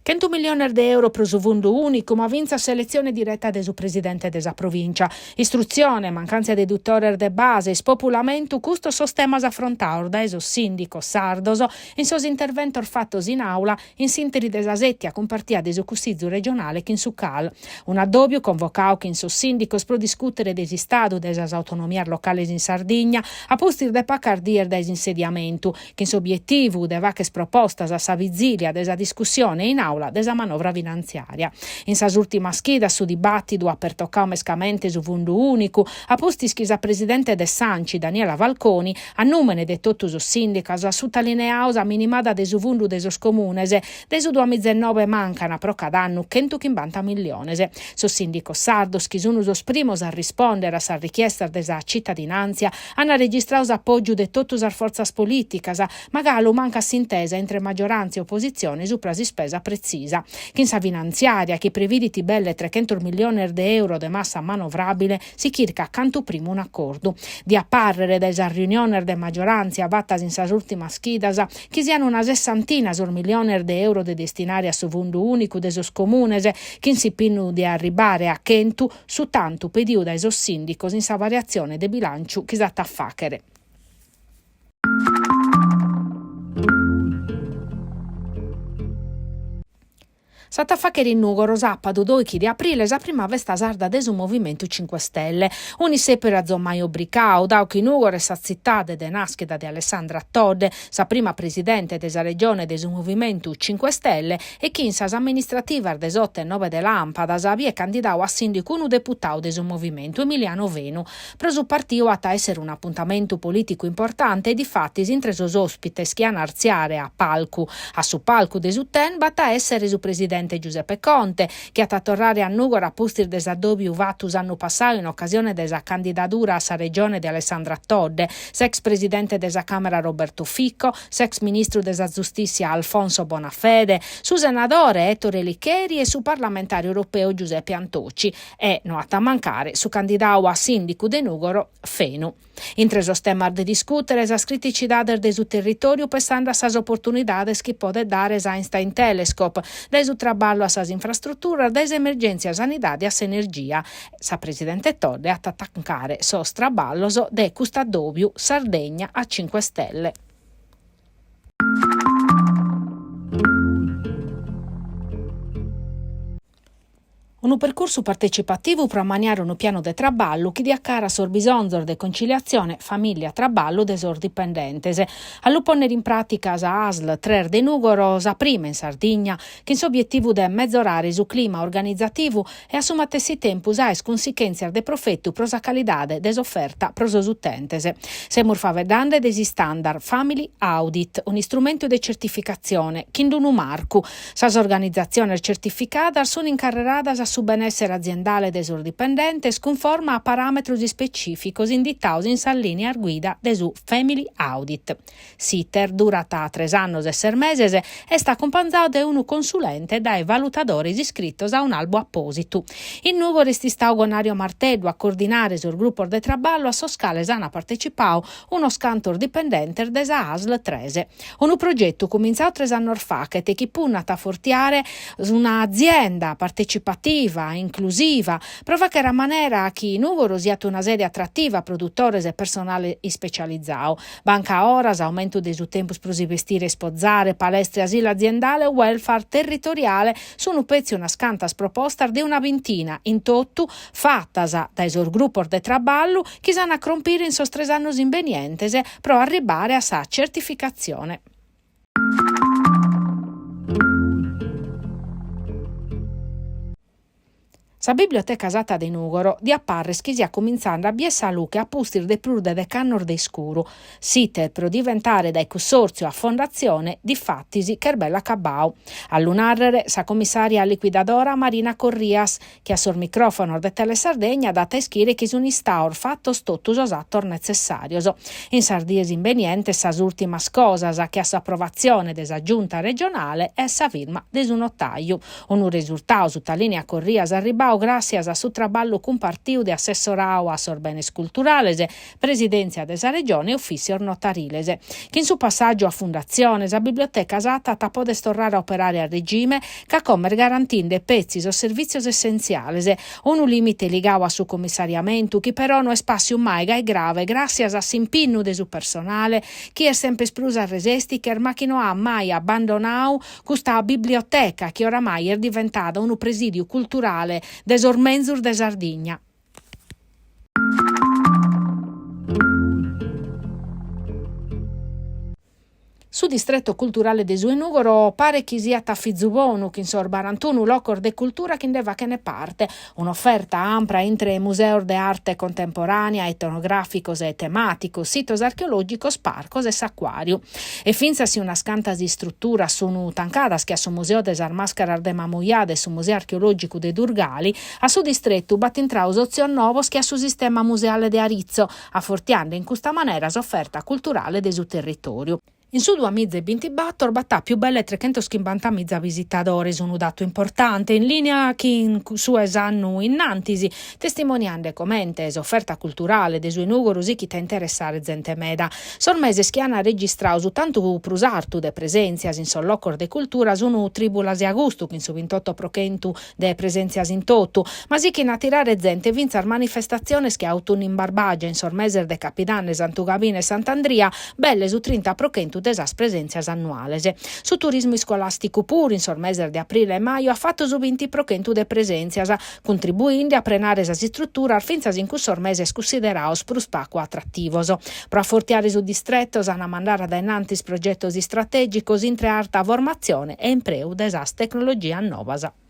100 milioni di euro pro su fondo unico, ma vinza selezione diretta del presidente della provincia. Istruzione, mancanza di eduttore de base, spopolamento, custo sostemas affrontato da eso sindico sardoso in sos intervento fattos in aula in sinteri desasetti a compartia deso cussizzo regionale che in su cal. Un addobbio convocao che in sos sindicos pro discutere desi stado desas autonomia locale in Sardegna a postir de pacardier des insediamentu che in obiettivo de vaches propostas a sa vigilia desa discussione in aula desa manovra finanziaria. In sas ultima schida su dibattito aperto mescamente su fondo unico a posti schisa presidente de Sanci Daniela Valconi a numene de totus os sindicas a sottolineaus a minimada de su fondo de sos comunese de su 2019 mancana pro cada anno 150 milionese. Sos sindicos sardos chi sono os primos a rispondere a sa richiesta desa cittadinanza hanno registrato appoggio de totus as forzas politicas magalo manca sintesa entre maggioranza e opposizione su prasi spesa precisa. Che in sa finanziaria che previditi belle 300 milioni di euro de massa manovrabile si chirca canto primo un accordo. Di apparrere desa riunione de maggioranza avattas in sa ultima schidas che siano una 60 milioni di euro de destinari a su fondo unico de sos comunese che in si pinnu di arrivare a Kentu su tanto pediu da esos sindicos in sa variazione de bilancio che sa taffachere. S'attafaccheri in Nugoro sappado 2 di aprile sa prima vesta sarda de su Movimento 5 Stelle. Unisepero a zommaio bricao, dau che Nugoro è sa zittade de nascheda di Alessandra Todde, sa prima presidente desa regione de su Movimento 5 Stelle e che in sas amministrativa de 8 e 9 de Lampada sa vie candidau a sindico unu deputau de su Movimento Emiliano Venu. Pro su partio a essere un appuntamento politico importante e di fatti intre sos ospites che hanno arziare a palco. A su palco de su ten batta essere su presidente Giuseppe Conte, che ha tornare a Nugoro a postir des addobbi uvatus anno passato in occasione della candidatura a sa regione di Alessandra Todde, sex presidente della Camera Roberto Ficco, sex ministro della Giustizia Alfonso Bonafede, su senatore Ettore Licheri e su parlamentare europeo Giuseppe Antoci e, non a mancare, su candidato a sindico de Nugoro Fenu. Intre sos temas de discutere sa criticità de su territorio pensando a sas opportunidades che pode dare sa Einstein Telescope, de su traballo a sas infrastrutturas, des emergenze sanitaria a energia. Sa presidente Todde a tattancare sos traballos de custadobiu Sardegna a 5 Stelle. Un percorso partecipativo per ammaniare un piano de traballo che dia cara sor bisonzor de conciliazione famiglia traballo de sor dipendentese. Allo ponere in pratica sa ASL 3 de Nugoro sa prima in Sardegna che in suo obiettivo de mezzorare su clima organizzativo e assumatesi tempo sa conseguenze de profetto pro sa calidade des offerta pro sos utentese. Semur favedande desi standard Family Audit, un strumento de certificazione che in un marco. Sas organizzazioni certificate sono incarreradas a su benessere aziendale de sus dipendentes conforma a parametri specificos inditaus in sa linea guida de su Family Audit. S'iter durata 3 anni e 6 mesi e sta accompagnato da un consulente dai valutatori iscritti a un albo apposito. In Nugoro sti sta Gonario Martello a coordinare sul gruppo de traballo a soscale sana partecipau uno scantor dipendente de sa ASL 3. Un progetto cominciato 3 anni fa che chi punna a fortiare un'azienda partecipativa inclusiva, prova che era maniera che Nugoro sia una sede attrattiva produttores e personale specializzato. Banca horas, aumento dei su tempus pro si vestire e sposare, palestre, asilo aziendale, welfare territoriale, sono pezzi una scantas proposta di una ventina in tutto fattas dai sor gruppo de traballo che sanno a crompire in sos 3 anni invenientese pro arrivare a sa certificazione. Sa biblioteca sata de Nugoro di apparre che sia cominciando a biessa luce a pustir de plurde de cannor de scuro. Site pro diventare dai consorzio a fondazione di fattisi che bella cabao. All'unarrere sa commissaria liquidadora Marina Corrias che a sor microfono de Tele Sardegna data ischire che su un istaur fatto stottus osattor necessarios. In Sardiesi inveniente sas ultimas cosas che a sa approvazione desa giunta regionale e sa firma de su notaio. Un risultato su ta linea Corrias arribau realizzau gracias a su traballo con partiu de assessorau a sorbenes culturales, presidenza desa regione e ufficio notarilese. Che in su passaggio a fondazione, la biblioteca Satata può tornare a operare a regime, che come garantinde pezzi o servizi essenziali, un limite ligao a su commissariamento, che però non è spazio mai gai grave, grazie a s'impinnu de su personale, che è sempre sprusa a resisticher, ma che non ha mai abbandonato questa biblioteca, che oramai è diventata un presidio culturale desormenzur de Sardigna. Su distretto culturale de Suenugoro pare che sia taffizubonu che in sorbarantunu locor de cultura che indeva che ne parte, un'offerta ampia entre musei de arte contemporanea, etnograficos e tematicos, sitos archeologicos, parcos e acquariu. E finzasi una scantasi struttura sono tancadas che a su museo des Armascaras de Mamuiade e su museo archeologico de Durgali, a su distretto battintraus ozion novos che a su sistema museale de Arizzo, affortiando in questa maniera l'offerta culturale de su territorio. In su 2024 battà più belle 350.000 visitatori, un dato importante, in linea che in su esanno innantisi, testimoniando commente l'offerta culturale dei suoi nugoros che ti interessare gente meda. Sormese schiana registrau su tanto prusartu de presenzias in sollocor de cultura su un tribulas e agosto, che in su 28% de presenzias in toto, ma sì che in attirare gente vinzar manifestazioni che autunno in Barbagia, in sormeser de Capidan, Sant'Ugavina e Sant'Andria, belle su 30% desas presenzias annuales. Su turismo scolastico pur in sormeser di aprile e maio ha fatto su 20% de presenzias, contribuendo a prenare esas strutturas finzas in cui sormese consideraos pro spaco attrattivos. Pro affortiare su distrettos a mandare da innantis progettos strategicos intre arta formazione e impreu desas tecnologia novas.